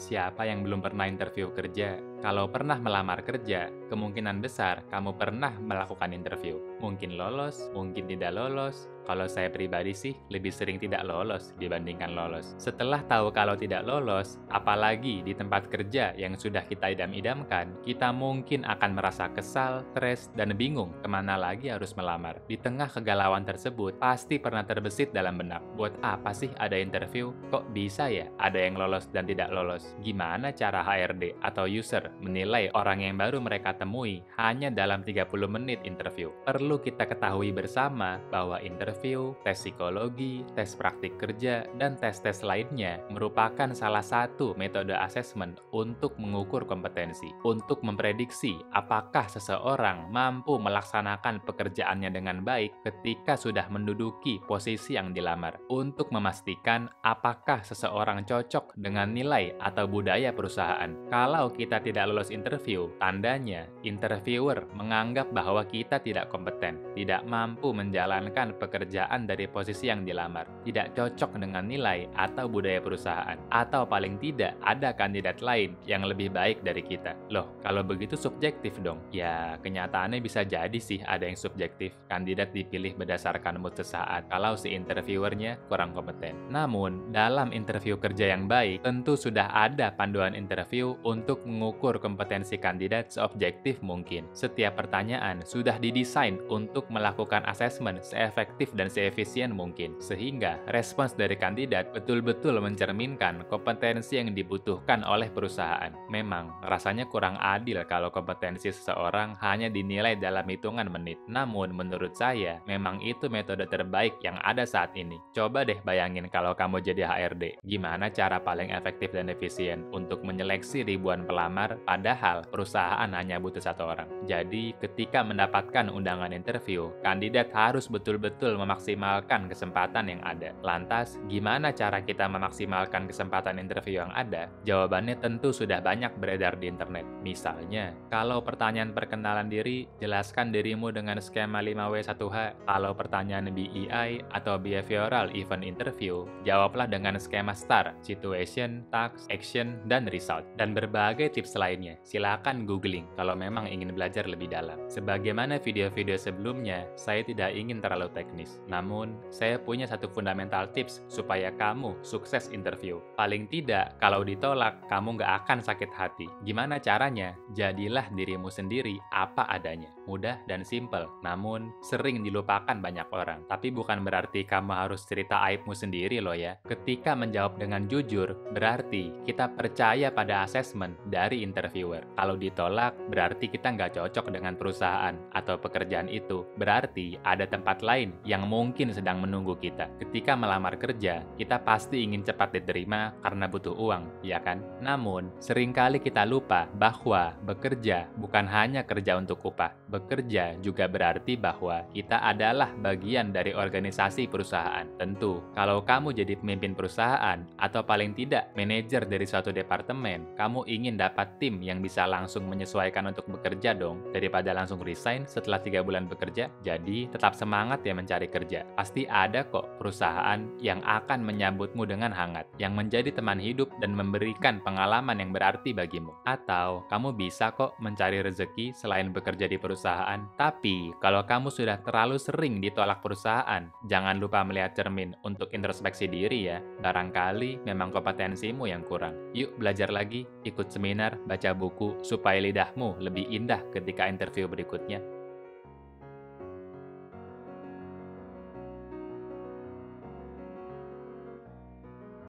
Siapa yang belum pernah interview kerja? Kalau pernah melamar kerja, kemungkinan besar kamu pernah melakukan interview. Mungkin lolos, mungkin tidak lolos. Kalau saya pribadi sih lebih sering tidak lolos dibandingkan lolos. Setelah tahu kalau tidak lolos, apalagi di tempat kerja yang sudah kita idam-idamkan, kita mungkin akan merasa kesal, stres, dan bingung kemana lagi harus melamar. Di tengah kegalauan tersebut, pasti pernah terbesit dalam benak, buat apa sih ada interview? Kok bisa ya ada yang lolos dan tidak lolos? Gimana cara HRD atau user menilai orang yang baru mereka temui hanya dalam 30 menit interview? Perlu kita ketahui bersama bahwa interview, tes psikologi, tes praktik kerja, dan tes-tes lainnya merupakan salah satu metode asesmen untuk mengukur kompetensi, untuk memprediksi apakah seseorang mampu melaksanakan pekerjaannya dengan baik ketika sudah menduduki posisi yang dilamar, untuk memastikan apakah seseorang cocok dengan nilai atau budaya perusahaan. Kalau kita tidak lolos interview, tandanya interviewer menganggap bahwa kita tidak kompeten, tidak mampu menjalankan pekerjaan dari posisi yang dilamar, tidak cocok dengan nilai atau budaya perusahaan, atau paling tidak ada kandidat lain yang lebih baik dari kita. Loh, kalau begitu subjektif dong. Ya, kenyataannya bisa jadi sih ada yang subjektif. Kandidat dipilih berdasarkan mood sesaat kalau si interviewernya kurang kompeten. Namun, dalam interview kerja yang baik, tentu sudah ada panduan interview untuk mengukur kompetensi kandidat seobjektif mungkin. Setiap pertanyaan sudah didesain untuk melakukan asesmen seefektif dan seefisien mungkin, sehingga respons dari kandidat betul-betul mencerminkan kompetensi yang dibutuhkan oleh perusahaan. Memang, rasanya kurang adil kalau kompetensi seseorang hanya dinilai dalam hitungan menit. Namun, menurut saya, memang itu metode terbaik yang ada saat ini. Coba deh bayangin kalau kamu jadi HRD. Gimana cara paling efektif dan efisien untuk menyeleksi ribuan pelamar, padahal perusahaan hanya butuh satu orang. Jadi, ketika mendapatkan undangan interview, kandidat harus betul-betul memaksimalkan kesempatan yang ada. Lantas, gimana cara kita memaksimalkan kesempatan interview yang ada? Jawabannya tentu sudah banyak beredar di internet. Misalnya, kalau pertanyaan perkenalan diri, jelaskan dirimu dengan skema 5W1H. Kalau pertanyaan BEI atau Behavioral Event Interview, jawablah dengan skema STAR, Situation, Task, Action, dan Result. Dan berbagai tips lainnya, silakan googling kalau memang ingin belajar lebih dalam. Sebagaimana video-video sebelumnya, saya tidak ingin terlalu teknis. Namun, saya punya satu fundamental tips supaya kamu sukses interview. Paling tidak, kalau ditolak, kamu nggak akan sakit hati. Gimana caranya? Jadilah dirimu sendiri apa adanya. Mudah dan simple, namun sering dilupakan banyak orang. Tapi bukan berarti kamu harus cerita aibmu sendiri loh ya. Ketika menjawab dengan jujur, berarti kita percaya pada asesmen dari interviewer. Kalau ditolak, berarti kita nggak cocok dengan perusahaan atau pekerjaan itu. Berarti ada tempat lain yang mungkin sedang menunggu kita. Ketika melamar kerja, kita pasti ingin cepat diterima karena butuh uang, ya kan? Namun, seringkali kita lupa bahwa bekerja bukan hanya kerja untuk upah. Bekerja juga berarti bahwa kita adalah bagian dari organisasi perusahaan. Tentu, kalau kamu jadi pemimpin perusahaan atau paling tidak manajer dari suatu departemen, kamu ingin dapat tim yang bisa langsung menyesuaikan untuk bekerja dong, daripada langsung resign setelah 3 bulan bekerja. Jadi, tetap semangat ya mencari kerja. Pasti ada kok perusahaan yang akan menyambutmu dengan hangat, yang menjadi teman hidup dan memberikan pengalaman yang berarti bagimu. Atau, kamu bisa kok mencari rezeki selain bekerja di perusahaan. Tapi, kalau kamu sudah terlalu sering ditolak perusahaan, jangan lupa melihat cermin untuk introspeksi diri ya. Barangkali memang kompetensimu yang kurang. Yuk belajar lagi, ikut seminar, baca buku, supaya lidahmu lebih indah ketika interview berikutnya.